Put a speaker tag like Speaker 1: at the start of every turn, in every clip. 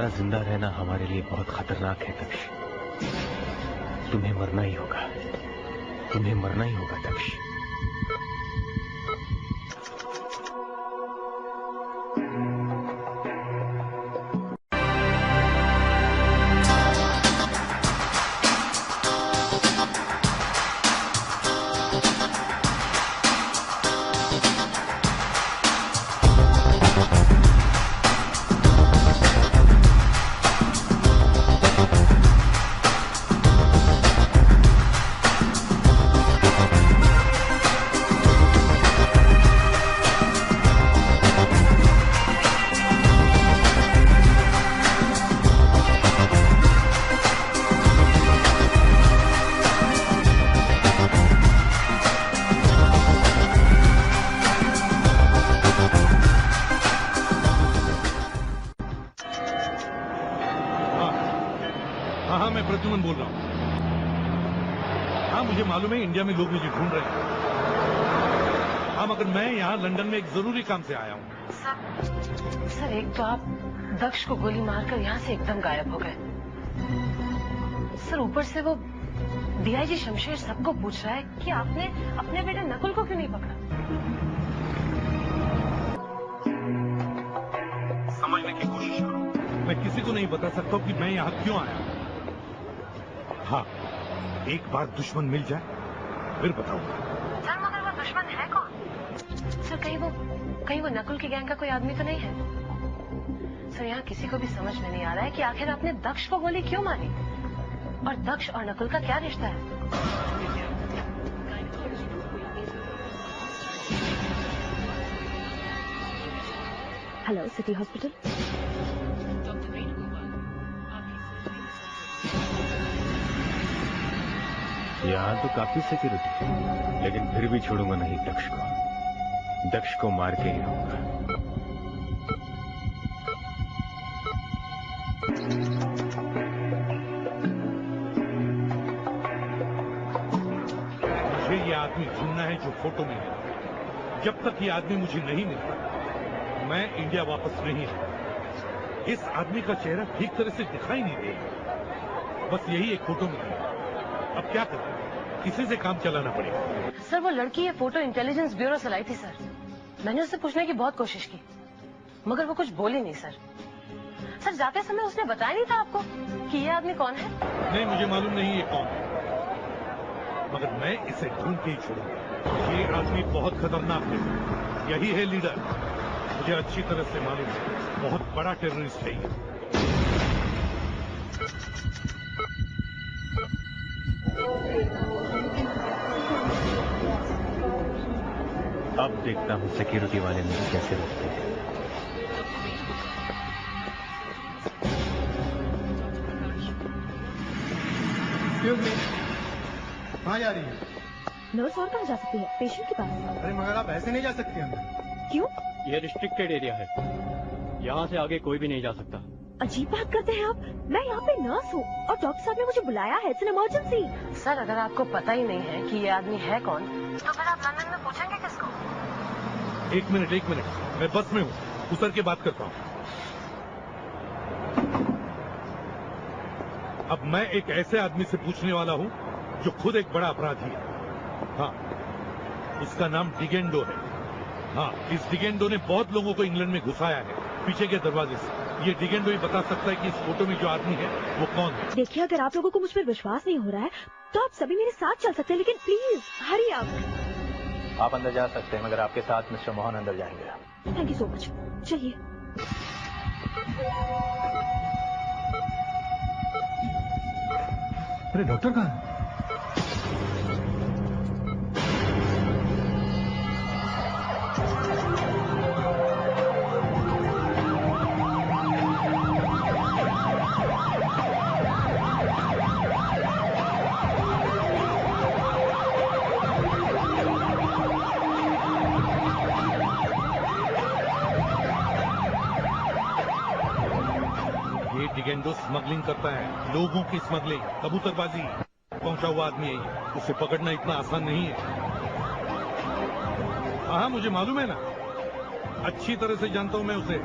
Speaker 1: तुम्हारा जिंदा रहना हमारे लिए बहुत खतरनाक है दक्ष। तुम्हें मरना ही होगा, तुम्हें मरना ही होगा दक्ष।
Speaker 2: इंडिया में लोग मुझे ढूंढ रहे हैं। हाँ, मगर मैं यहाँ लंदन में एक जरूरी काम से आया हूँ।
Speaker 3: सर एक तो आप दक्ष को गोली मारकर यहाँ से एकदम गायब हो गए। सर ऊपर से वो डीआईजी शमशेर सबको पूछ रहा है कि आपने अपने बेटे नकुल को क्यों नहीं पकड़ा।
Speaker 2: समझने की कोशिश करो। मैं किसी को नहीं बता सकता कि मैं यहाँ क्यों आया हूँ। हाँ, एक बार दुश्मन मिल जाए फिर बताऊंगा।
Speaker 3: सर मगर वो दुश्मन है कौन? सर कहीं वो नकुल की गैंग का कोई आदमी तो नहीं है? सर यहाँ किसी को भी समझ में नहीं आ रहा है कि आखिर आपने दक्ष को गोली क्यों मारी और दक्ष और नकुल का क्या रिश्ता है।
Speaker 4: Hello city hospital.
Speaker 1: यहाँ तो काफी सिक्योरिटी है, लेकिन फिर भी छोड़ूंगा नहीं दक्ष को। दक्ष को मार के ही रहूंगा।
Speaker 2: मुझे ये आदमी ढूंढना है जो फोटो में है। जब तक ये आदमी मुझे नहीं मिलता मैं इंडिया वापस नहीं आऊंगा। इस आदमी का चेहरा ठीक तरह से दिखाई नहीं देगा, बस यही एक फोटो में है। अब क्या करें, किसी से काम चलाना पड़ेगा।
Speaker 3: सर वो लड़की ये फोटो इंटेलिजेंस ब्यूरो से लाई थी सर। मैंने उससे पूछने की बहुत कोशिश की मगर वो कुछ बोली नहीं सर। सर जाते समय उसने बताया नहीं था आपको कि ये आदमी कौन है?
Speaker 2: नहीं, मुझे मालूम नहीं ये कौन है, मगर मैं इसे ढूंढ के ही छोड़ूंगा। ये आदमी बहुत खतरनाक है, यही है लीडर। मुझे अच्छी तरह से मालूम है, बहुत बड़ा टेररिस्ट है ये।
Speaker 1: अब देखता हूँ सिक्योरिटी वाले मुझे कैसे रोकते हैं।
Speaker 5: कहाँ जा रही है?
Speaker 4: नर्स और कहाँ जा सकती है? पेशेंट के पास।
Speaker 5: अरे मगर आप ऐसे नहीं जा सकते अंदर।
Speaker 4: क्यों?
Speaker 6: ये रिस्ट्रिक्टेड एरिया है, यहाँ से आगे कोई भी नहीं जा सकता।
Speaker 4: अजीब बात करते हैं आप। मैं यहाँ पे नर्स हूँ और डॉक्टर साहब ने मुझे बुलाया है। It's an emergency.
Speaker 3: सर अगर आपको पता ही नहीं है कि ये आदमी है कौन तो फिर आप लंदन में पूछेंगे किसको?
Speaker 2: एक मिनट, मैं बस में हूँ, उतर के बात करता हूँ। अब मैं एक ऐसे आदमी से पूछने वाला हूँ जो खुद एक बड़ा अपराधी है। हाँ, उसका नाम डिगेंडो है। हाँ, इस डिगेंडो ने बहुत लोगों को इंग्लैंड में घुसाया है पीछे के दरवाजे से। ये डिगेंडो ही बता सकता है कि इस फोटो में जो आदमी है वो कौन है।
Speaker 4: देखिए अगर आप लोगों को मुझ पर विश्वास नहीं हो रहा है तो आप सभी मेरे साथ चल सकते हैं, लेकिन प्लीज हरी
Speaker 6: आप अंदर जा सकते हैं मगर आपके साथ मिस्टर मोहन अंदर जाएंगे।
Speaker 4: Thank you so much. चलिए।
Speaker 5: अरे डॉक्टर कहाँ है?
Speaker 2: डिगेंडो स्मगलिंग करता है, लोगों की स्मगलिंग, कबूतरबाजी पहुंचा हुआ आदमी है ये। उसे पकड़ना इतना आसान नहीं है। हाँ, मुझे मालूम है ना, अच्छी तरह से जानता हूं मैं उसे।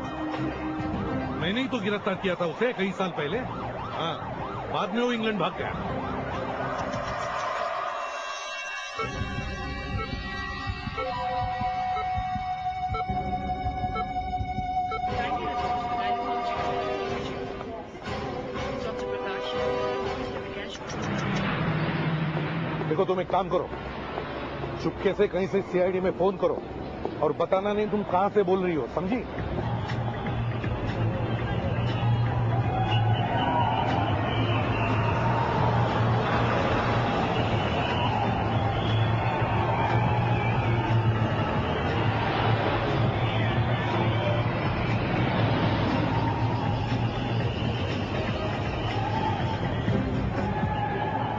Speaker 2: मैंने ही तो गिरफ्तार किया था उसे कई साल पहले। हाँ, बाद में वो इंग्लैंड भाग गया। देखो, तुम एक काम करो, चुपके से कहीं से सीआईडी में फोन करो और बताना नहीं तुम कहां से बोल रही हो, समझी?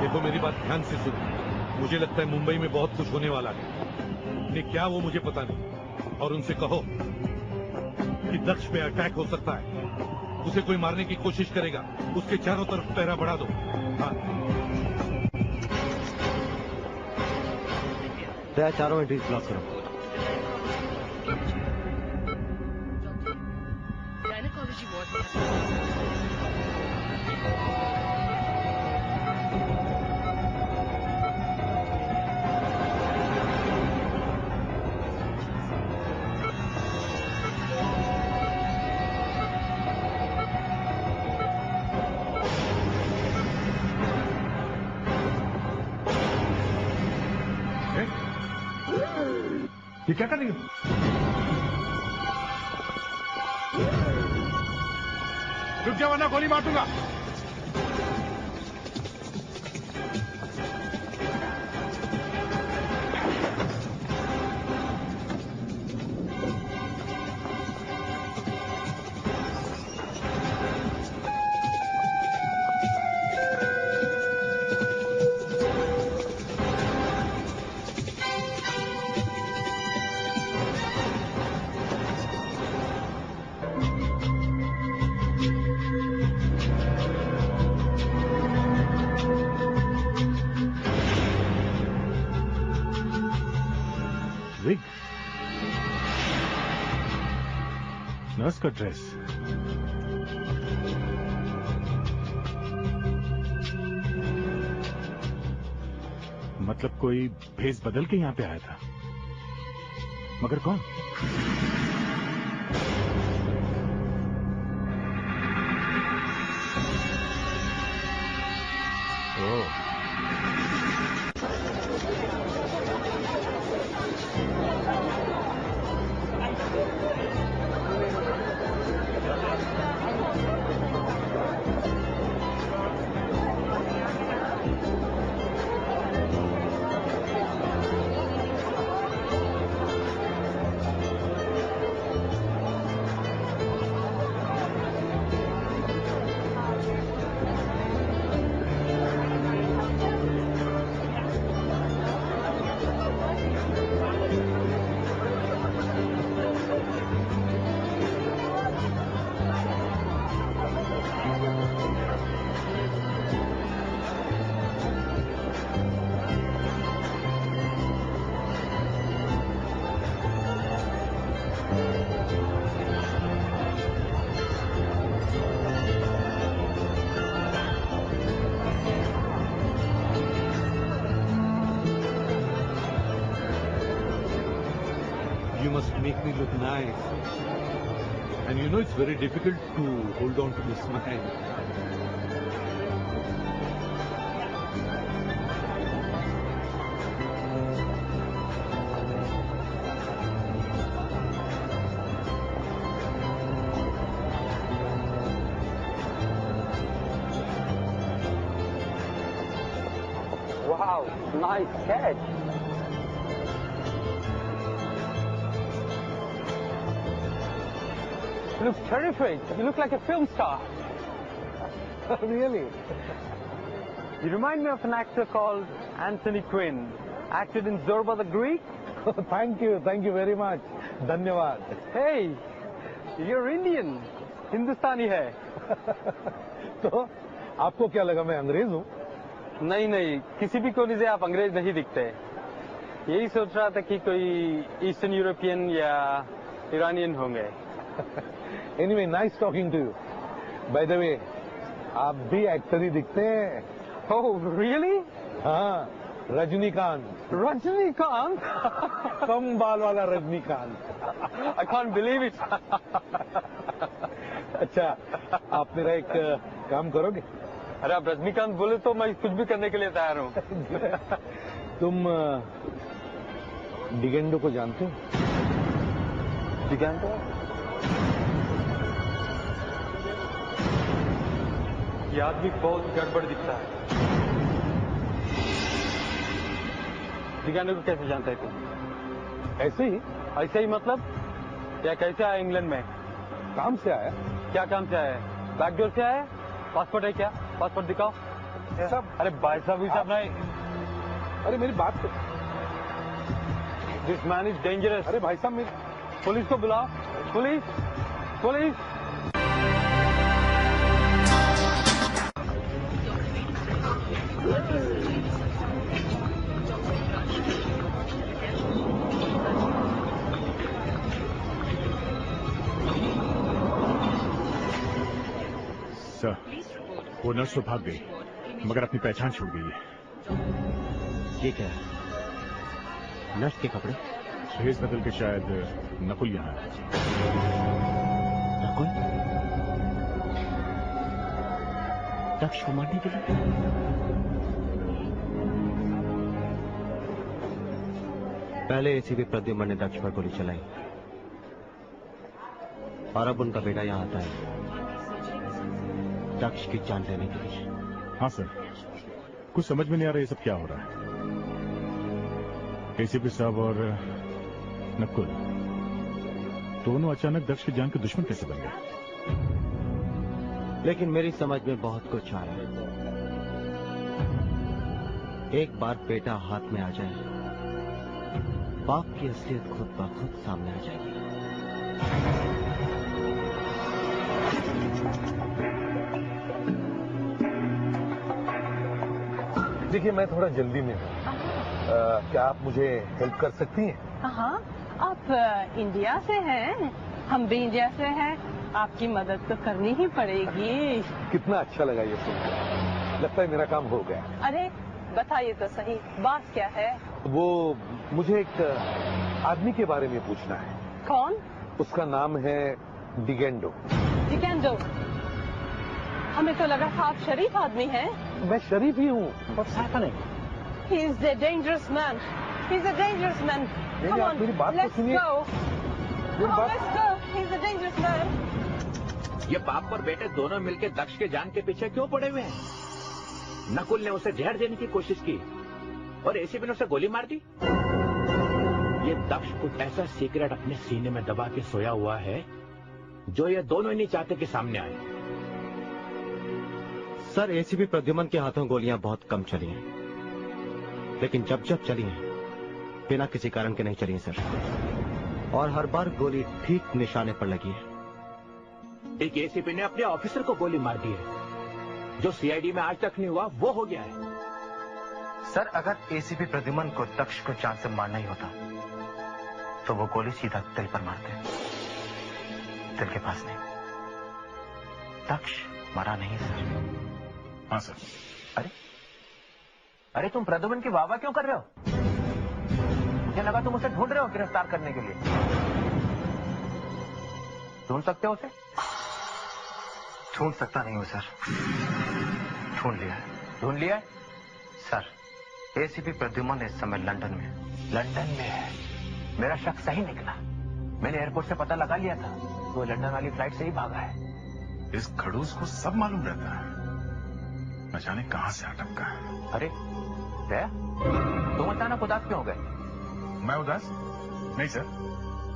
Speaker 2: देखो, मेरी बात ध्यान से सुनो। मुझे लगता है मुंबई में बहुत कुछ होने वाला है। ने क्या वो मुझे पता नहीं। और उनसे कहो कि दक्ष पे अटैक हो सकता है, उसे कोई मारने की कोशिश करेगा, उसके चारों तरफ पहरा बढ़ा दो। हाँ,
Speaker 1: चारों एंट्रीज ब्लॉक करो।
Speaker 2: ये क्या कर रही हो? रुक जा वरना गोली मार दूंगा।
Speaker 1: विग, नर्स का ड्रेस, मतलब कोई भेस बदल के यहां पे आया था, मगर कौन? ओह,
Speaker 2: You must make me look nice. And you know it's very difficult to hold on to the smile.
Speaker 7: Wow, nice catch. You look terrific. You look like a film star.
Speaker 2: Really?
Speaker 7: You remind me of an actor called Anthony Quinn. Acted in Zorba the Greek.
Speaker 2: Thank you very much. Dhanyavad.
Speaker 7: Hey, you're Indian. Hindustani hai.
Speaker 2: तो आपको क्या लगा मैं अंग्रेज हूँ?
Speaker 7: नहीं नहीं, किसी भी कोने से आप अंग्रेज नहीं दिखते। यही सोच रहा था कि कोई ईस्टर्न यूरोपियन या ईरानियन होंगे।
Speaker 8: Anyway nice talking to you. By the way आप भी एक्टर ही दिखते हैं।
Speaker 7: Oh really?
Speaker 8: हाँ, रजनीकांत।
Speaker 7: रजनीकांत?
Speaker 8: कम बाल वाला Rajinikanth.
Speaker 7: I can't believe it.
Speaker 8: अच्छा, आप मेरा एक काम करोगे?
Speaker 7: अरे आप रजनीकांत बोले तो मैं कुछ भी करने के लिए तैयार हूँ।
Speaker 8: तुम डिगेंडो को जानते हो?
Speaker 7: डिगेंडो? ये आदमी बहुत गड़बड़ दिखता है। डिगेंडो को कैसे जानता है तुम?
Speaker 8: ऐसे ही?
Speaker 7: ऐसे ही मतलब? क्या कैसे आया इंग्लैंड में?
Speaker 8: काम से आया।
Speaker 7: क्या काम से आया? बैकडोर से आया? पासपोर्ट है क्या? पासपोर्ट दिखाओ।
Speaker 8: सब।
Speaker 7: अरे भाई साहब ये सब नहीं।
Speaker 8: अरे मेरी बात तो।
Speaker 7: This man is dangerous.
Speaker 8: अरे भाई साहब मेरी।
Speaker 7: पुलिस को बुलाओ। Police, police.
Speaker 2: सर, वो नर्स तो भाग गई, मगर अपनी पहचान छूट गई है।
Speaker 1: ये क्या है? नर्स के कपड़े?
Speaker 2: भेस बदल के शायद नकुल यहाँ है।
Speaker 1: नकुल? दक्ष को मारने के लिए? पहले एसीपी प्रद्युम्न ने दक्ष पर गोली चलाई और अब उनका बेटा यहाँ आता है दक्ष की जान लेने के लिए।
Speaker 2: हाँ सर, कुछ समझ में नहीं आ रहा ये सब क्या हो रहा है। एसीपी साहब और नकुल दोनों अचानक दक्ष की जान के दुश्मन कैसे बन गए?
Speaker 1: लेकिन मेरी समझ में बहुत कुछ आया। एक बार बेटा हाथ में आ जाए, बाप की असलियत खुद ब खुद सामने आ जाएगी।
Speaker 8: देखिए मैं थोड़ा जल्दी में हूँ, क्या आप मुझे हेल्प कर सकती हैं?
Speaker 9: हाँ, आप इंडिया से हैं, हम भी इंडिया से हैं, आपकी मदद तो करनी ही पड़ेगी।
Speaker 8: कितना अच्छा लगा ये सुनकर, लगता है मेरा काम हो गया।
Speaker 9: अरे बताइए तो सही, बात क्या है?
Speaker 8: वो मुझे एक आदमी के बारे में पूछना है।
Speaker 9: कौन?
Speaker 8: उसका नाम है डिगेंडो।
Speaker 9: डिगेंडो? हमें तो लगा था आप शरीफ आदमी हैं।
Speaker 8: मैं शरीफ ही हूँ, What's happening?
Speaker 9: He is a dangerous man. He's a dangerous man. Come on,
Speaker 8: मेरी बात तो
Speaker 9: let's
Speaker 8: सुनिए।
Speaker 9: go. Come on, let's go. He's a dangerous man.
Speaker 10: ये बाप और बेटे दोनों मिलकर दक्ष के जान के पीछे क्यों पड़े हुए हैं? नकुल ने उसे जहर देने की कोशिश की और एसीपी ने उसे गोली मार दी। ये दक्ष कुछ ऐसा सीक्रेट अपने सीने में दबा के सोया हुआ है जो ये दोनों ही नहीं चाहते कि सामने आए।
Speaker 1: सर, एसीपी प्रद्युम्न के हाथों गोलियां बहुत कम चली हैं, लेकिन जब जब चली हैं बिना किसी कारण के नहीं चली हैं सर, और हर बार गोली ठीक निशाने पर लगी है।
Speaker 10: एक एसीपी ने अपने ऑफिसर को गोली मार दी है। जो सीआईडी में आज तक नहीं हुआ वो हो गया है।
Speaker 11: सर, अगर एसीपी प्रद्युम्न को दक्ष को जान से मारना ही होता तो वो गोली सीधा दिल पर मारते। दिल के पास नहीं। दक्ष मरा नहीं सर।
Speaker 2: हाँ सर।
Speaker 11: अरे तुम प्रद्युम्न की वाहवाह क्यों कर रहे हो? मुझे लगा तुम उसे ढूंढ रहे हो गिरफ्तार करने के लिए। ढूंढ सकते हो उसे? ढूंढ सकता नहीं हूं सर। ढूंढ लिया है। ढूंढ लिया है? सर, एसीपी प्रद्युम्न इस समय लंदन में। लंदन में है? मेरा शक सही निकला। मैंने एयरपोर्ट से पता लगा लिया था, वो लंदन वाली फ्लाइट से ही भागा है।
Speaker 2: इस खड़ूस को सब मालूम रहता है, न जाने कहां से अटका है।
Speaker 11: अरे दया, तुम अचानक उदास क्यों हो गए?
Speaker 2: मैं उदास नहीं सर।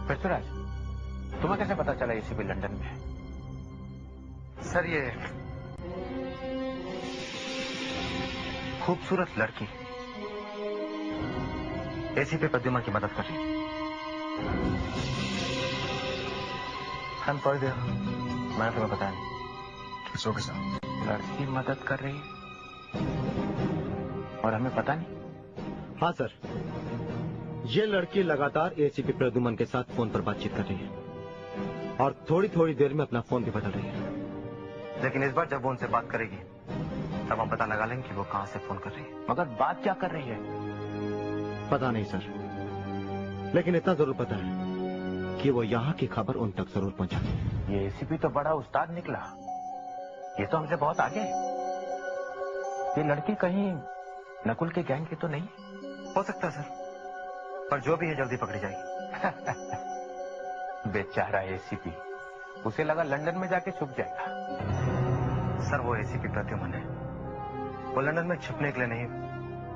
Speaker 11: पृथ्वीराज, तुम्हें कैसे पता चला एसीपी लंदन में है? सर, ये खूबसूरत लड़की एसीपी प्रद्युम्न की मदद कर रही। हम सॉरी देयर, मैंने तुम्हें बताया नहीं।
Speaker 2: Okay sir.
Speaker 11: लड़की मदद कर रही और हमें पता नहीं।
Speaker 1: हाँ सर, ये लड़की लगातार एसीपी प्रद्युम्न के साथ फोन पर बातचीत कर रही है। और थोड़ी थोड़ी देर में अपना फोन भी बदल रही है।
Speaker 11: लेकिन इस बार जब वो उनसे बात करेगी तब हम पता लगा लेंगे कि वो कहां से फोन कर रही है।
Speaker 10: मगर बात क्या कर रही है?
Speaker 1: पता नहीं सर, लेकिन इतना जरूर पता है कि वो यहाँ की खबर उन तक जरूर पहुंचाती।
Speaker 10: ये एसीपी तो बड़ा उस्ताद निकला, ये तो हमसे बहुत आगे है। ये लड़की कहीं नकुल के गैंग की तो नहीं?
Speaker 11: हो सकता है सर, पर जो भी है जल्दी पकड़ी जाएगी।
Speaker 10: बेचारा एसीपी, उसे लगा लंदन में जाके छुप जाएगा।
Speaker 11: सर वो एसीपी प्रद्युमन है, वो लंदन में छुपने के लिए नहीं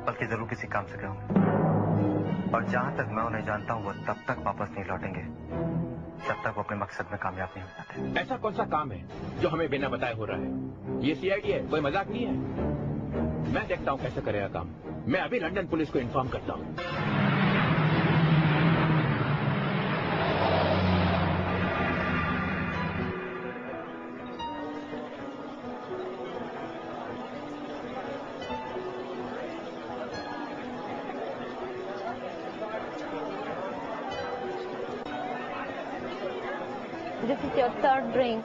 Speaker 11: बल्कि जरूर किसी काम से गए होंगे। और जहां तक मैं उन्हें जानता हूं वो तब तक वापस नहीं लौटेंगे जब तक वो अपने मकसद में कामयाब नहीं हो जाते।
Speaker 10: ऐसा कौन सा काम है जो हमें बिना बताए हो रहा है? ये सीआईडी है, कोई मजाक नहीं है। मैं देखता हूं कैसे करेगा काम। मैं अभी लंदन पुलिस को इन्फॉर्म करता हूं।
Speaker 4: This is your third drink.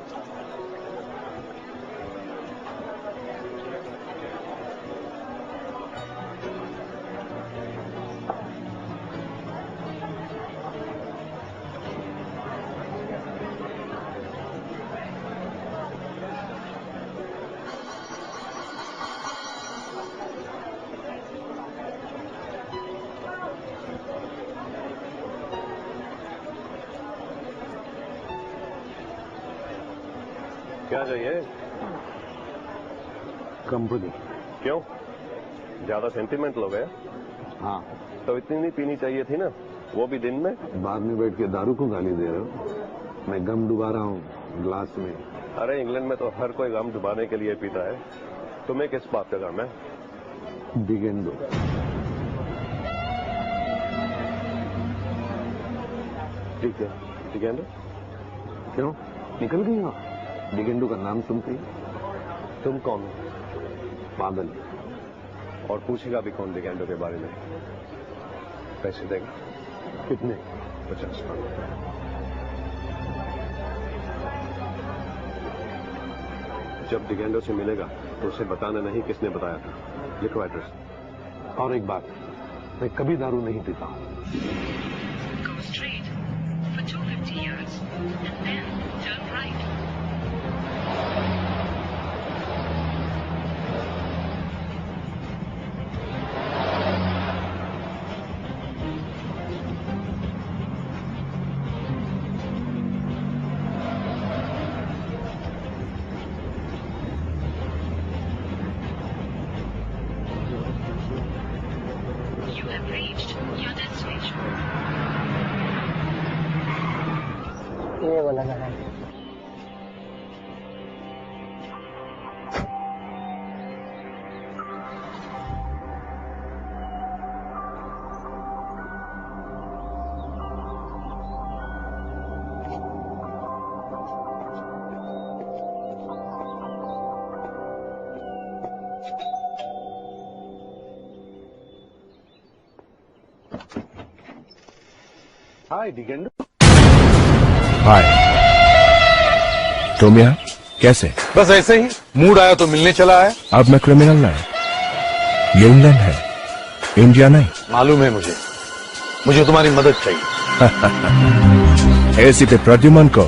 Speaker 12: क्या चाहिए?
Speaker 8: कंपनी।
Speaker 12: क्यों, ज्यादा सेंटिमेंटल हो गया?
Speaker 8: हाँ।
Speaker 12: तो इतनी नहीं पीनी चाहिए थी ना, वो भी दिन में।
Speaker 8: बाद में बैठ के दारू को गाली दे रहे हो? मैं गम डुबा रहा हूँ ग्लास में।
Speaker 12: अरे इंग्लैंड में तो हर कोई गम डुबाने के लिए पीता है, तुम्हें किस बात का गम है?
Speaker 8: डिगेंडो।
Speaker 12: ठीक है, डिगेंडो।
Speaker 8: क्यों निकल गई वहां? डिगेंडो का नाम सुनते ही?
Speaker 12: तुम कौन हो?
Speaker 8: पागल।
Speaker 12: और पूछेगा भी कौन डिगेंडो के बारे में? पैसे देगा?
Speaker 8: कितने?
Speaker 12: 50 पाउंड। जब डिगेंडो से मिलेगा तो उसे बताना नहीं किसने बताया था। लिखो एड्रेस।
Speaker 8: और एक बात, मैं कभी दारू नहीं पीता हूँ।
Speaker 3: Go straight for 250 yards and then turn right. You have reached your destination.
Speaker 13: ये वाला गाना है।
Speaker 8: हाय डिगेंडो।
Speaker 14: हाय। तुम यहाँ कैसे?
Speaker 8: बस ऐसे ही, मूड आया तो मिलने चला है।
Speaker 14: अब मैं क्रिमिनल नहीं, ये इंग्लैंड है, इंडिया नहीं।
Speaker 8: मालूम है मुझे तुम्हारी मदद चाहिए।
Speaker 14: एसीपी प्रद्युमन को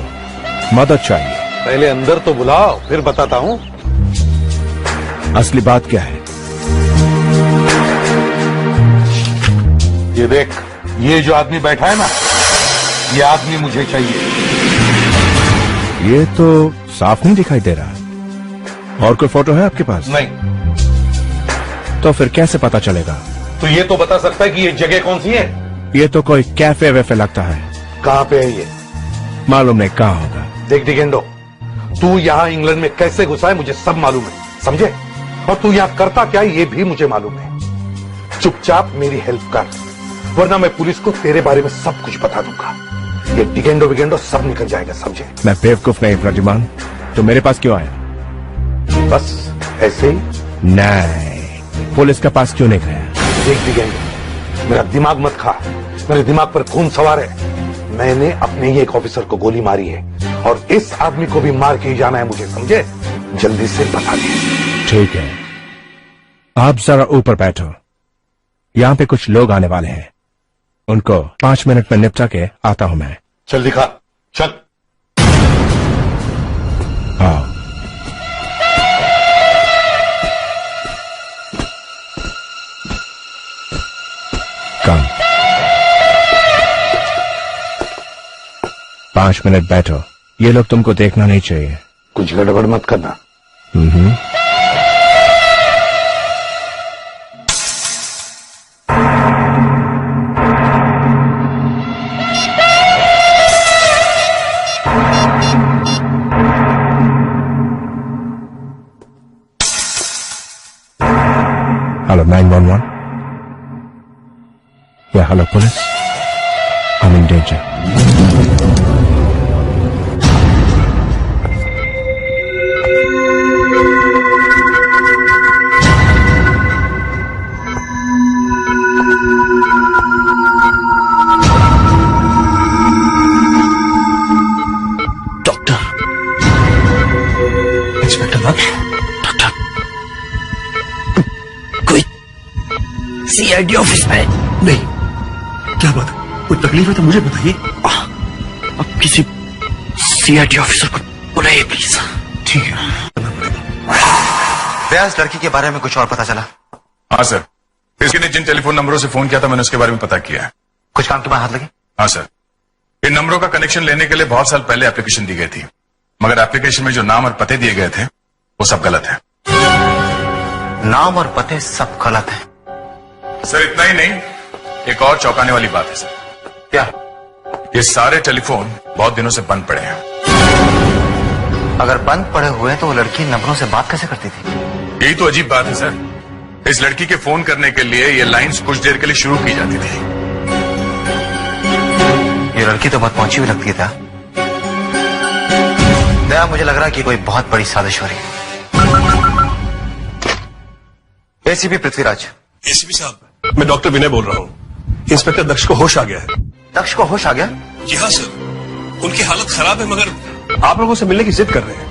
Speaker 14: मदद चाहिए।
Speaker 8: पहले अंदर तो बुलाओ, फिर बताता हूँ।
Speaker 14: असली बात क्या है?
Speaker 8: ये देख, ये जो आदमी बैठा है ना, ये आदमी मुझे चाहिए।
Speaker 14: ये तो साफ नहीं दिखाई दे रहा। और कोई फोटो है आपके पास?
Speaker 8: नहीं।
Speaker 14: तो फिर कैसे पता चलेगा?
Speaker 8: तो ये तो बता सकता है कि ये जगह कौन सी है?
Speaker 14: ये तो कोई कैफे वैफे लगता है।
Speaker 8: कहाँ पे है ये?
Speaker 14: मालूम नहीं कहाँ होगा।
Speaker 8: देख डिगेंडो, तू यहाँ इंग्लैंड में कैसे घुसा है मुझे सब मालूम है, समझे? और तू यहाँ करता क्या है ये भी मुझे मालूम है। चुपचाप मेरी हेल्प कर, वरना मैं पुलिस को तेरे बारे में सब कुछ बता दूंगा। ये डिगेंडो विगेंडो सब निकल जाएगा, समझे?
Speaker 14: मैं बेवकूफ नहीं प्रद्युमन, तो मेरे पास क्यों आया?
Speaker 8: बस ऐसे ही?
Speaker 14: नहीं, पुलिस के पास क्यों नहीं गया?
Speaker 8: देख डिगेंडो, मेरा दिमाग मत खा, मेरे दिमाग पर खून सवार है। मैंने अपने ही एक ऑफिसर को गोली मारी है और इस आदमी को भी मार के ही जाना है मुझे, समझे? जल्दी से बता दे।
Speaker 14: ठीक है, आप जरा ऊपर बैठो, यहां पे कुछ लोग आने वाले हैं, उनको 5 मिनट में निपटा के आता हूं मैं।
Speaker 8: चल दिखा, चल।
Speaker 14: हाँ, कम 5 मिनट बैठो, ये लोग तुमको देखना नहीं चाहिए।
Speaker 8: कुछ गड़बड़ मत करना।
Speaker 14: Hello, 911. Yeah, hello, police. I'm in danger.
Speaker 15: Doctor, inspector लक्ष्य, डॉक्टर, कोई सीआईडी ऑफिस में? नहीं, क्या बात है? कोई तकलीफ है तो मुझे बताइए। अब किसी सीआईडी ऑफिसर को बुलाइए प्लीज। ठीक है।
Speaker 11: व्यास लड़की के बारे में कुछ और पता चला?
Speaker 16: हाँ सर, इसके ने जिन टेलीफोन नंबरों से फोन किया था मैंने उसके बारे में पता किया है।
Speaker 11: कुछ काम के बाद हाथ लगे?
Speaker 16: हाँ सर, इन नंबरों का कनेक्शन लेने के लिए बहुत साल पहले एप्लीकेशन दी गई थी, मगर एप्लीकेशन में जो नाम और पते दिए गए थे वो सब गलत है।
Speaker 11: नाम और पते सब गलत है?
Speaker 16: सर इतना ही नहीं, एक और चौंकाने वाली बात है सर।
Speaker 11: क्या?
Speaker 16: ये सारे टेलीफोन बहुत दिनों से बंद पड़े हैं।
Speaker 11: अगर बंद पड़े हुए तो वो लड़की नंबरों से बात कैसे करती थी?
Speaker 16: यही तो अजीब बात है सर। इस लड़की के फोन करने के लिए ये लाइंस कुछ देर के लिए शुरू की जाती थी।
Speaker 11: ये लड़की तो बहुत पहुंची हुई लगती था। दया, मुझे लग रहा है कि कोई बहुत बड़ी साजिश हो रही है। एसीपी पृथ्वीराज।
Speaker 17: एसीपी साहब, मैं डॉक्टर विनय बोल रहा हूँ। इंस्पेक्टर दक्ष को होश आ गया है।
Speaker 11: दक्ष को होश आ गया?
Speaker 17: जी हाँ सर, उनकी हालत खराब है मगर आप लोगों से मिलने की जिद कर रहे हैं।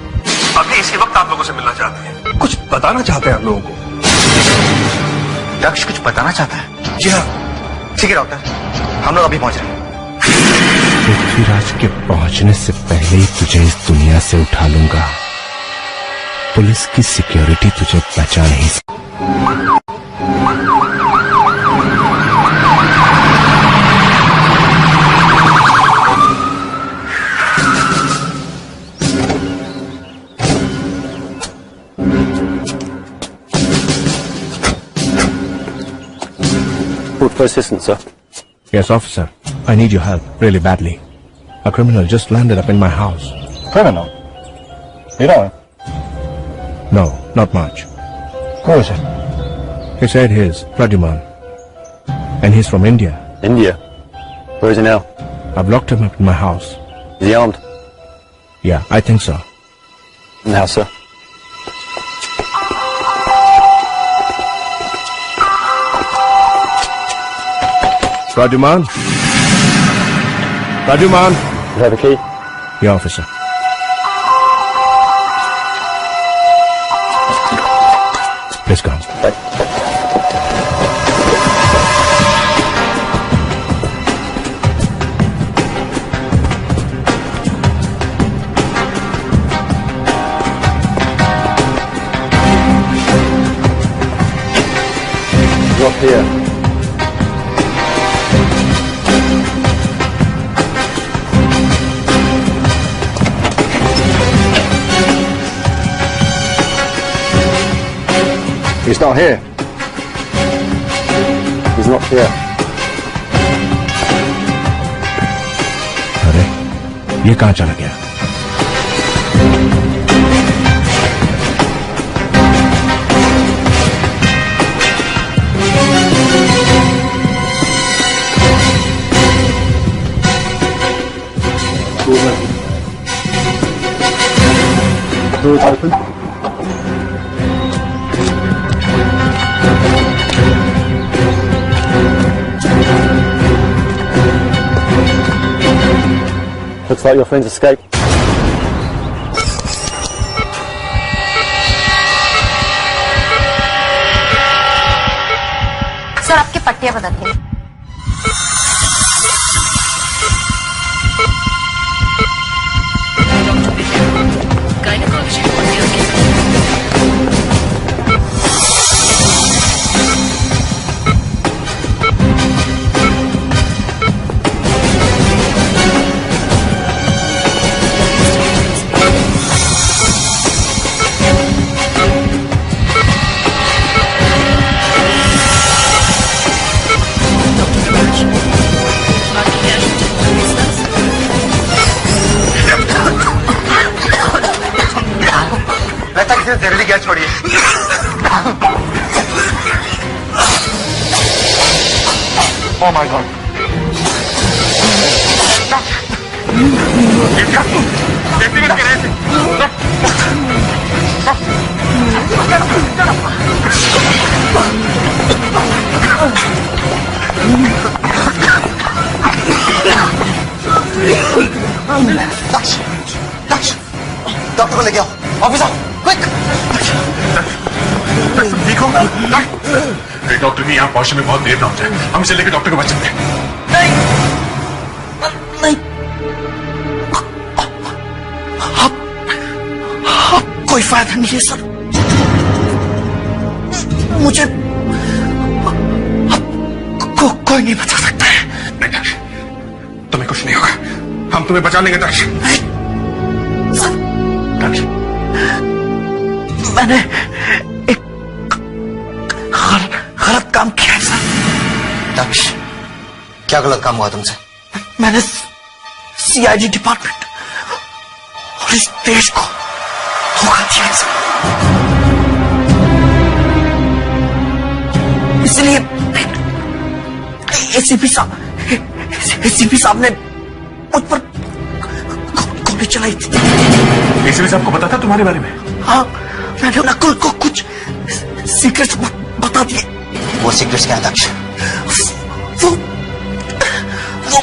Speaker 17: अभी इसी वक्त आप लोगों से मिलना चाहते हैं, कुछ बताना चाहते हैं आप लोगों को।
Speaker 11: दक्ष कुछ बताना चाहता है?
Speaker 17: जी हाँ।
Speaker 11: ठीक है डॉक्टर, हम लोग अभी पहुंच रहे हैं।
Speaker 14: पृथ्वीराज के पहुंचने से पहले ही तुझे इस दुनिया से उठा लूंगा। पुलिस की सिक्योरिटी तुझे बचा नहीं सकती।
Speaker 12: For assistance, sir.
Speaker 14: Yes, officer. I need your help really badly. A criminal just landed up in my house.
Speaker 12: Criminal? You know him?
Speaker 14: No, not much.
Speaker 12: Who is it?
Speaker 14: He said he's Pradyuman. And he's from India.
Speaker 12: India? Where is he now?
Speaker 14: I've locked him up in my house.
Speaker 12: Is he armed?
Speaker 14: Yeah, I think so.
Speaker 12: Now, sir.
Speaker 14: Pradyuman? Pradyuman?
Speaker 12: You have a key?
Speaker 14: Yeah, officer. Please come.
Speaker 12: Right. Up here. He's not here. He's not here.
Speaker 14: अरे, ये कहाँ चला गया?
Speaker 12: Doors open. Looks like your friend's escaped.
Speaker 18: पट्टियां बदलती हूँ।
Speaker 15: जल्दी gas छोड़िए। Oh my God. डॉक्टर को लेके आओ। Officer quick.
Speaker 16: ठीक हो? डॉक्टर की यहाँ पहुंचने में बहुत देर ना हो जाए, हम इसे लेकर डॉक्टर के पास चलते हैं।
Speaker 15: नहीं, कोई फायदा नहीं है सर, मुझे कोई नहीं बचा सकता है।
Speaker 16: नहीं डॉक्टर, तुम्हें कुछ नहीं होगा, हम तुम्हें बचा लेंगे डॉक्टर।
Speaker 15: डॉक्टर, मैंने एक गलत काम किया है सर।
Speaker 11: डॉक्टर, क्या गलत काम हुआ तुमसे?
Speaker 15: मैंने सीआईडी डिपार्टमेंट और इस देश को धोखा दिया है सर। इसलिए एसीपी साहब ने मुझ पर गोली चलाई थी।
Speaker 16: एसीपी साहब को पता था तुम्हारे बारे में?
Speaker 15: हाँ, मैंने नकुल को कुछ सीक्रेट्स बता दिए।
Speaker 11: वो सीक्रेट्स क्या है दक्ष?
Speaker 15: वो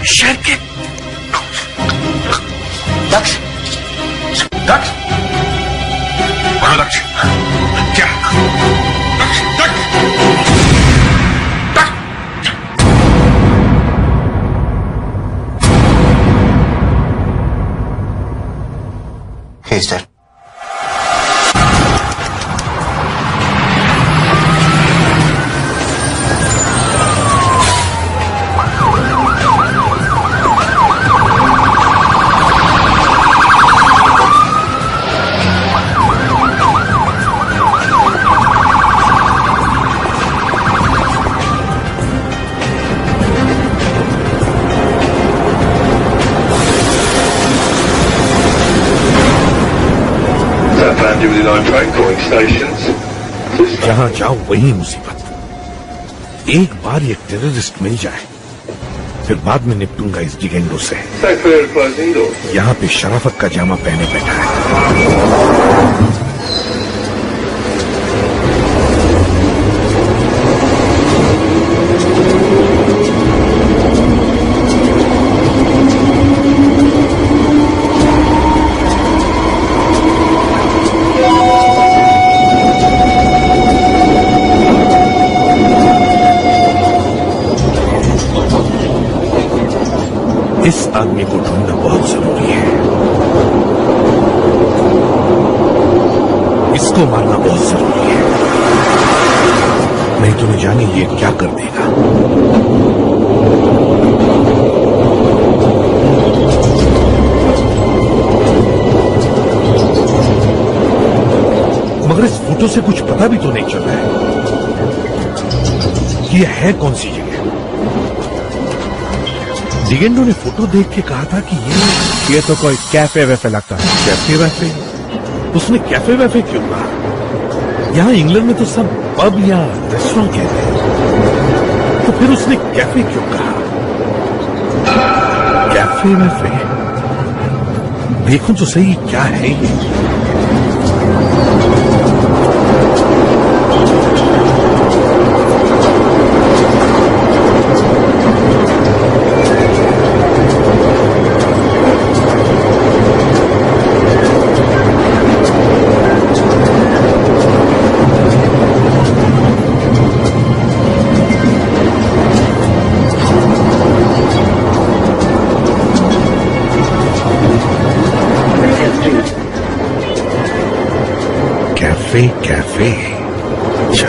Speaker 15: शहर के
Speaker 16: दक्ष बोलो दक्ष, क्या?
Speaker 11: He's dead.
Speaker 8: जहां जाओ वही मुसीबत। एक बार ये टेररिस्ट मिल जाए, फिर बाद में निपटूंगा इस डिगेंडो से। यहाँ पे शराफत का जामा पहने बैठा है। इस आदमी को ढूंढना बहुत जरूरी है, इसको मारना बहुत जरूरी है, नहीं तो न जाने ये क्या कर देगा। मगर इस फोटो से कुछ पता भी तो नहीं चल रहा है कि यह है कौन सी जगह। डिगेंडो ने फोटो देख के कहा था कि ये तो कोई कैफे वैफे लगता है। कैफे वैफे? उसने कैफे वैफे क्यों कहा? यहाँ इंग्लैंड में तो सब पब या रेस्टोरेंट कहते हैं, तो फिर उसने कैफे क्यों कहा? कैफे वैफे? देखो तो सही क्या है ये।
Speaker 14: कैफे। अच्छा,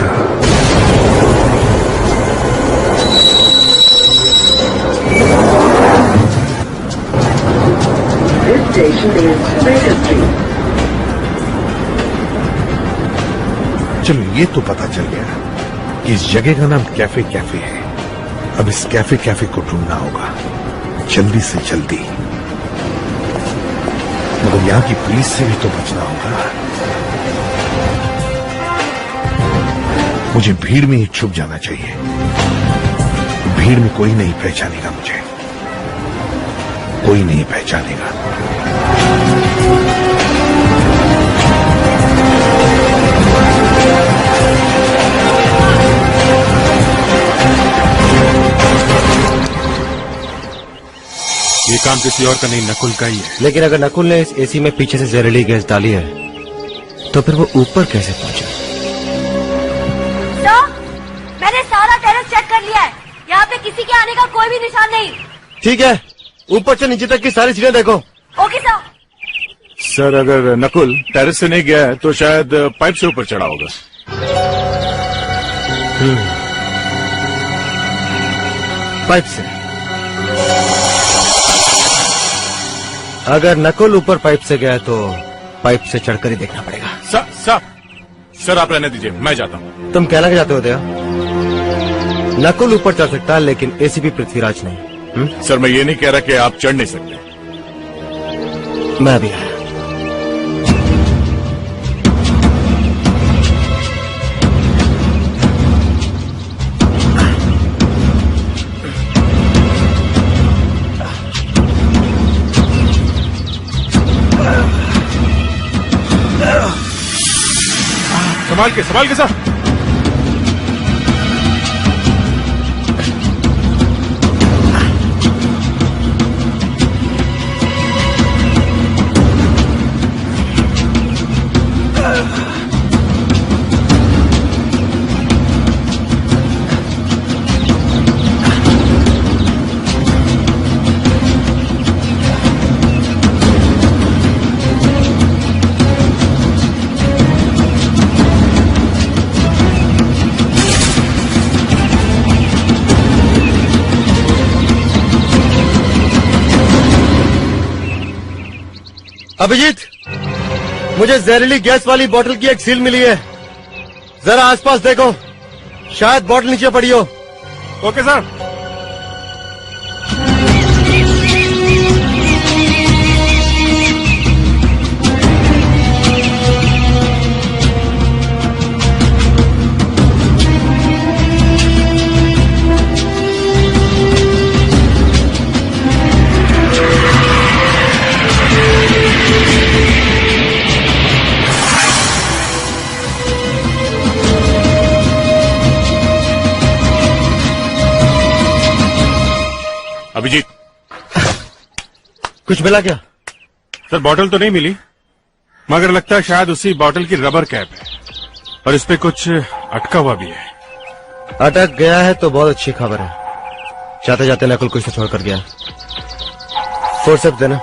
Speaker 14: चलो ये तो पता चल गया कि इस जगह का नाम कैफे कैफे है। अब इस कैफे कैफे को ढूंढना होगा जल्दी से जल्दी, मगर यहां की पुलिस से भी तो बचना होगा। मुझे भीड़ में ही छुप जाना चाहिए, भीड़ में कोई नहीं पहचानेगा मुझे, कोई नहीं पहचानेगा।
Speaker 1: ये काम किसी और का नहीं, नकुल का ही है। लेकिन अगर नकुल ने इस एसी में पीछे से जहरीली गैस डाली है तो फिर वो ऊपर कैसे पहुंचा?
Speaker 4: सर, मैंने सारा टेरेस चेक कर लिया है, यहाँ पे किसी के आने का कोई भी निशान नहीं।
Speaker 1: ठीक है, ऊपर से नीचे तक की सारी चीजें देखो।
Speaker 4: Okay sir.
Speaker 16: सर, अगर नकुल टेरेस से नहीं गया है तो शायद पाइप से ऊपर चढ़ा होगा।
Speaker 1: पाइप से? अगर नकुल ऊपर पाइप से गया तो पाइप से चढ़कर ही देखना पड़ेगा।
Speaker 16: सर आप रहने दीजिए, मैं जाता हूँ।
Speaker 1: तुम कहना क्या चाहते हो दया? नकुल ऊपर चढ़ सकता है लेकिन एसीपी पृथ्वीराज नहीं।
Speaker 16: सर मैं ये नहीं कह रहा कि आप चढ़ नहीं सकते।
Speaker 1: मैं भी आया।
Speaker 16: संभाल के सर।
Speaker 1: अभिजीत, मुझे जहरीली गैस वाली बोतल की एक सील मिली है, जरा आसपास देखो, शायद बोतल नीचे पड़ी हो।
Speaker 16: Okay sir. अभिजीत,
Speaker 1: कुछ मिला क्या?
Speaker 16: सर बोतल तो नहीं मिली, मगर लगता है शायद उसी बोतल की रबर कैप है और इस पे कुछ अटका हुआ भी है।
Speaker 1: अटक गया है तो बहुत अच्छी खबर है। जाते जाते नकुल कुछ तो छोड़ कर गया। फोर्सेप्स देना।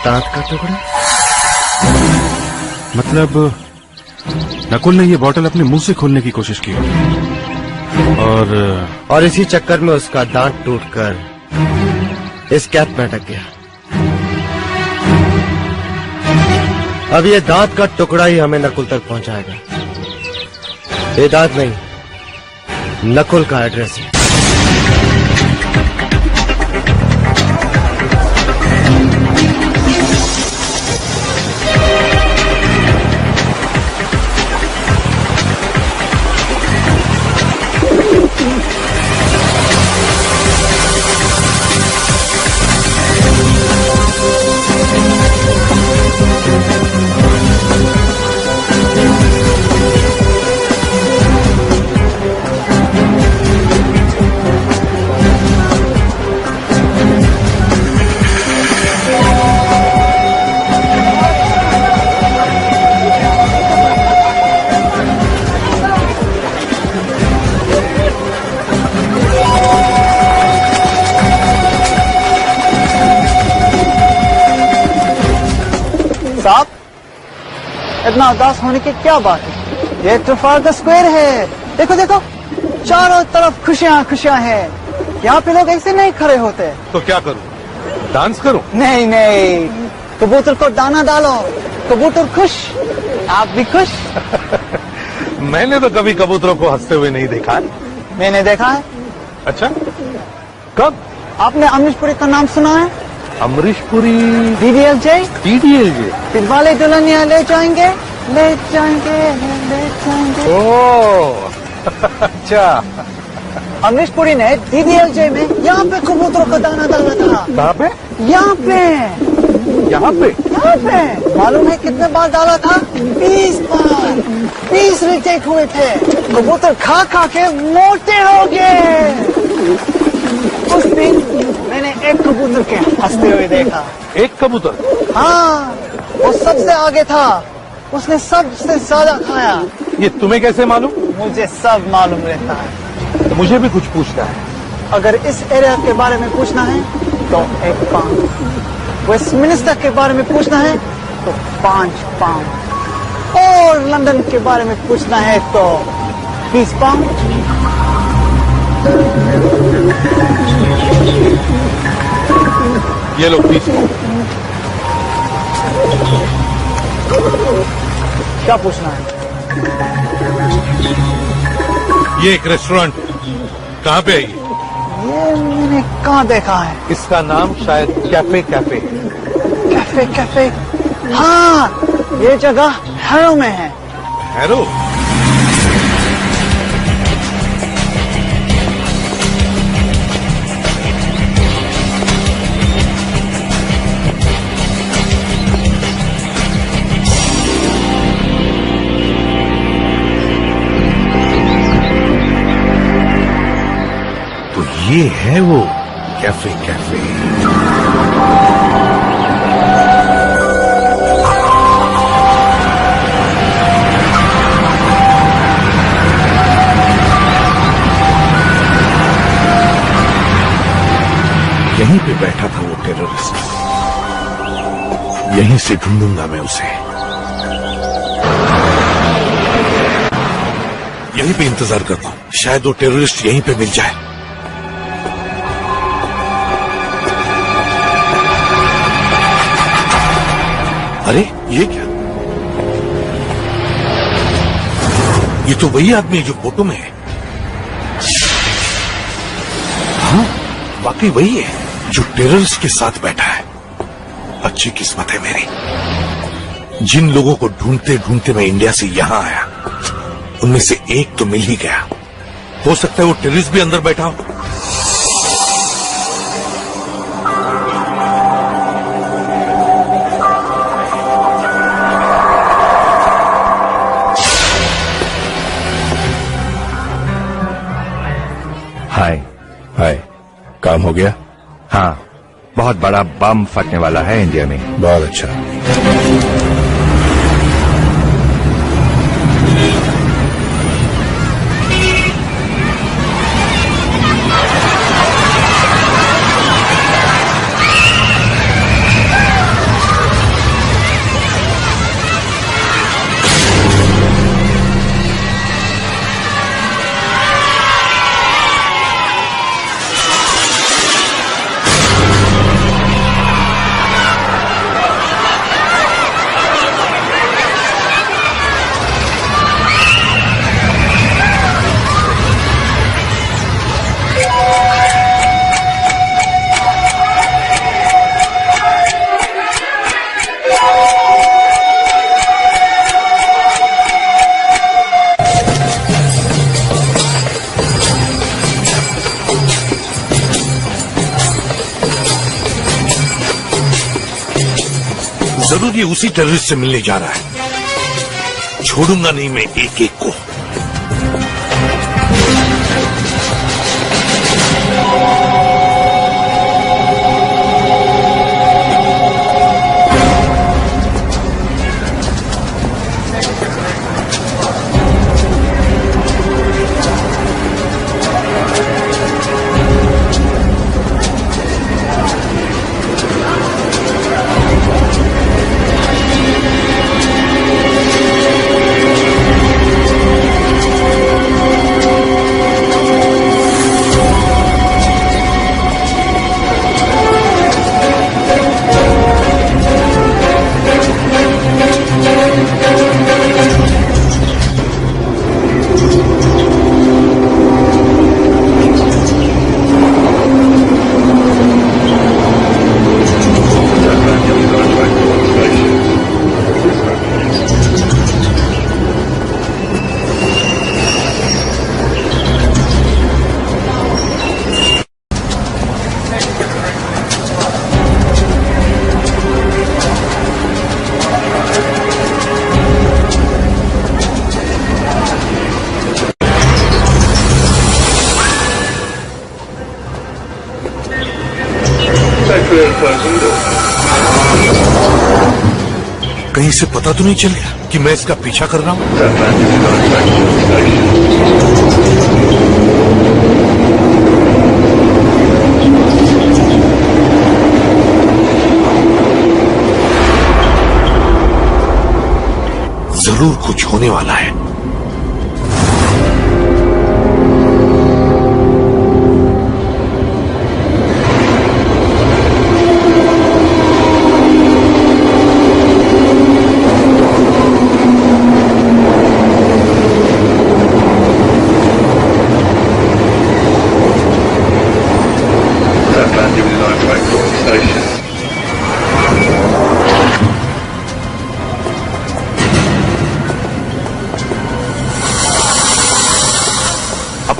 Speaker 1: दांत का टुकड़ा?
Speaker 16: मतलब नकुल ने ये बोतल अपने मुंह से खोलने की कोशिश की
Speaker 1: और इसी चक्कर में उसका दांत टूटकर इस कैप में अटक गया। अब ये दांत का टुकड़ा ही हमें नकुल तक पहुंचाएगा। ये दांत नहीं, नकुल का एड्रेस है।
Speaker 18: इतना उदास होने की क्या बात है? ये ट्रफाल्गर स्क्वायर है, देखो देखो, चारों तरफ खुशियाँ खुशियाँ हैं। यहाँ पे लोग ऐसे नहीं खड़े होते।
Speaker 8: तो क्या करूं? डांस करूं?
Speaker 18: नहीं नहीं, कबूतर को दाना डालो, कबूतर खुश, आप भी खुश।
Speaker 8: मैंने तो कभी कबूतरों को हंसते हुए नहीं देखा है।
Speaker 18: मैंने देखा है।
Speaker 8: अच्छा, कब?
Speaker 18: आपने अमरीश पुरी का नाम सुना है?
Speaker 8: अमरीश पुरी?
Speaker 18: DDLJ?
Speaker 8: DDLJ?
Speaker 18: दिलवाले दुल्हनिया ले जाएंगे, ले जाएंगे, ले जाएंगे।
Speaker 8: ओह, अच्छा।
Speaker 18: अमरीश पुरी ने DDLJ में यहाँ पे कबूतरों का दाना डाला था।
Speaker 8: कहाँ पे?
Speaker 18: यहाँ पे।
Speaker 8: यहाँ पे?
Speaker 18: यहाँ पे। मालूम है कितने बार डाला था? 20 बार। 20 रिजेक्ट हुए थे। कबूतर खा खा के मोटे हो गए। उस दिन मैंने एक कबूतर के हंसते हुए देखा।
Speaker 8: एक कबूतर?
Speaker 18: हाँ, वो सबसे आगे था, उसने सबसे ज्यादा खाया।
Speaker 8: ये तुम्हें कैसे मालूम?
Speaker 18: मुझे सब मालूम रहता है।
Speaker 8: मुझे भी कुछ पूछना है।
Speaker 18: अगर इस एरिया के बारे में पूछना है तो 1 पाउंड, वेस्टमिनिस्टर के बारे में पूछना है तो 5 पाउंड, और लंदन के बारे में पूछना है तो 20 पाउंड।
Speaker 8: ये लो 20 पाउंड।
Speaker 18: क्या पूछना है?
Speaker 2: ये एक रेस्टोरेंट कहाँ पे है?
Speaker 18: ये मैंने कहाँ देखा है?
Speaker 8: इसका नाम शायद कैफे कैफे।
Speaker 18: Cafe cafe? हाँ, ये जगह हैरो में है।
Speaker 2: हैरो?
Speaker 14: ये है वो कैफे कैफे। यहीं पे बैठा था वो टेररिस्ट, यहीं से ढूंढूंगा मैं उसे। यहीं पे इंतजार करता हूं, शायद वो टेररिस्ट यहीं पे मिल जाए। अरे ये क्या? ये तो वही आदमी है जो फोटो में है। हाँ, वाकई वही है जो टेररिस्ट के साथ बैठा है। अच्छी किस्मत है मेरी। जिन लोगों को ढूंढते ढूंढते मैं इंडिया से यहां आया, उनमें से एक तो मिल ही गया। हो सकता है वो टेररिस्ट भी अंदर बैठा हो।
Speaker 15: हाय हाय, काम हो गया? हाँ, बहुत बड़ा बम फटने वाला है इंडिया में।
Speaker 14: बहुत अच्छा। जरूर ये उसी टेररिस्ट से मिलने जा रहा है। छोड़ूंगा नहीं मैं एक एक को। कहीं से पता तो नहीं चल गया कि मैं इसका पीछा कर रहा हूं? जरूर कुछ होने वाला है।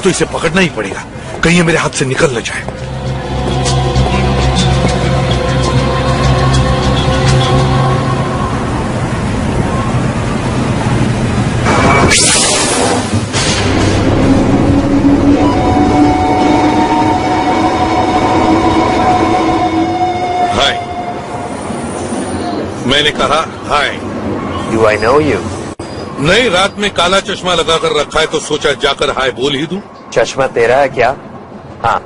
Speaker 14: तो इसे पकड़ना ही पड़ेगा, कहीं ये मेरे हाथ से निकल न जाए। हाय, मैंने कहा hi.
Speaker 11: Do I know you?
Speaker 14: नहीं, रात में काला चश्मा लगाकर रखा है तो सोचा जाकर हाय बोल ही दूं।
Speaker 11: चश्मा तेरा है क्या? हाँ।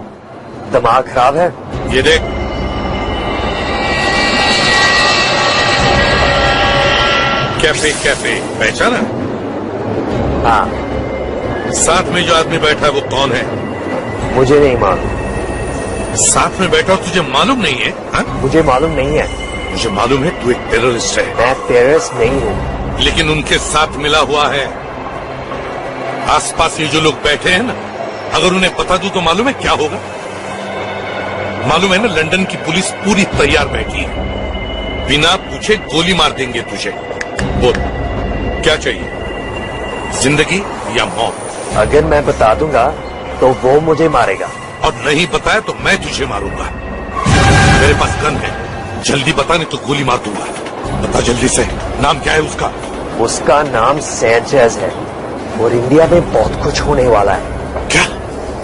Speaker 11: दिमाग खराब है?
Speaker 14: ये देख, कैफे कैफे पहचाना?
Speaker 11: हाँ।
Speaker 14: साथ में जो आदमी बैठा है वो कौन है?
Speaker 11: मुझे नहीं मालूम।
Speaker 14: साथ में बैठा तुझे मालूम नहीं है? हा?
Speaker 11: मुझे मालूम नहीं है।
Speaker 14: मुझे मालूम है तू एक टेररिस्ट है।
Speaker 11: मैं टेररिस्ट नहीं हूँ।
Speaker 14: लेकिन उनके साथ मिला हुआ है। आसपास ये जो लोग बैठे हैं ना, अगर उन्हें पता दूं तो मालूम है क्या होगा? मालूम है ना, लंदन की पुलिस पूरी तैयार बैठी है, बिना पूछे गोली मार देंगे तुझे। बोल क्या चाहिए, जिंदगी या मौत?
Speaker 11: अगर मैं बता दूंगा तो वो मुझे मारेगा,
Speaker 14: और नहीं बताया तो मैं तुझे मारूंगा। मेरे पास गन है, जल्दी बता नहीं तो गोली मार दूंगा। बता जल्दी से, नाम क्या है उसका?
Speaker 11: उसका नाम सैंचेज है और इंडिया में बहुत कुछ होने वाला है।
Speaker 14: क्या?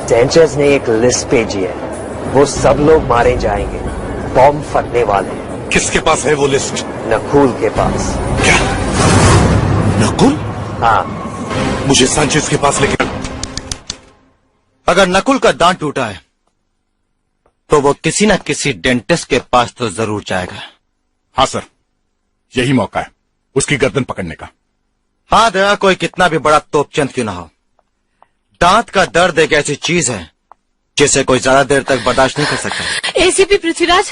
Speaker 11: सैंचेज ने एक लिस्ट भेजी है, वो सब लोग मारे जाएंगे, बॉम्ब फटने वाले हैं।
Speaker 14: किसके पास है वो लिस्ट?
Speaker 11: नकुल के पास।
Speaker 14: क्या? नकुल?
Speaker 11: हाँ।
Speaker 14: मुझे सैंचेज के पास लेके।
Speaker 1: अगर नकुल का दांत टूटा है तो वो किसी न किसी डेंटिस्ट के पास तो जरूर जाएगा।
Speaker 16: हाँ सर, यही मौका है उसकी गर्दन पकड़ने का।
Speaker 1: हाँ दया, कोई कितना भी बड़ा तोपचंद क्यों ना हो, दांत का दर्द एक ऐसी चीज है जिसे कोई ज्यादा देर तक बर्दाश्त नहीं कर सकता।
Speaker 3: एसीपी पृथ्वीराज,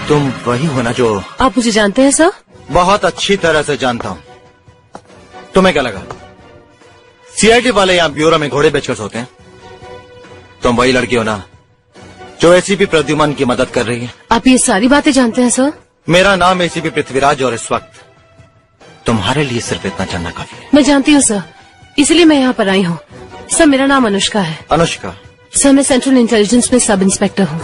Speaker 1: तुम वही हो ना जो?
Speaker 3: आप मुझे जानते हैं सर?
Speaker 1: बहुत अच्छी तरह से जानता हूं। तुम्हें क्या लगा सीआईडी वाले यहां ब्यूरो में घोड़े बेचकर सोते हैं? तुम वही लड़की हो ना जो एसीपी प्रद्युमन की मदद कर रही है?
Speaker 3: आप ये सारी बातें जानते हैं सर?
Speaker 1: मेरा नाम एसीपी पृथ्वीराज और इस वक्त तुम्हारे लिए सिर्फ इतना जानना काफी है।
Speaker 3: मैं जानती हूँ सर, इसलिए मैं यहाँ पर आई हूँ। सर मेरा नाम अनुष्का है।
Speaker 1: अनुष्का?
Speaker 3: सर मैं सेंट्रल इंटेलिजेंस में सब इंस्पेक्टर हूँ।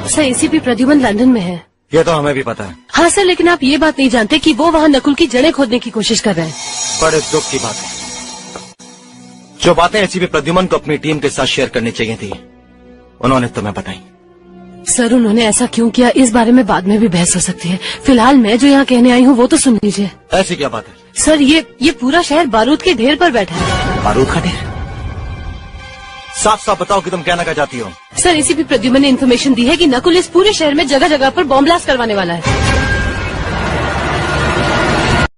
Speaker 3: सर एसीपी प्रद्युमन लंदन में है।
Speaker 1: ये तो हमें भी पता है।
Speaker 3: हाँ सर, लेकिन आप ये बात नहीं जानते कि वो वहाँ नकुल की जड़ें खोदने की कोशिश कर रहे हैं।
Speaker 1: बड़े दुख की बात है। जो बातें एसीपी प्रद्युमन को अपनी टीम के साथ शेयर करनी चाहिए थी उन्होंने तुम्हें बताई।
Speaker 3: सर उन्होंने ऐसा क्यों किया, इस बारे में बाद में भी बहस हो सकती है। फिलहाल मैं जो यहाँ कहने आई हूँ वो तो सुन लीजिए।
Speaker 1: ऐसी क्या बात है?
Speaker 3: सर ये पूरा शहर बारूद के ढेर पर बैठा है।
Speaker 1: बारूद का ढेर? साफ साफ बताओ कि तुम कहना क्या चाहती हो?
Speaker 3: सर एसीपी प्रद्युमन ने इन्फॉर्मेशन दी है कि नकुल इस पूरे शहर में जगह जगह पर बॉम्ब ब्लास्ट करवाने वाला है।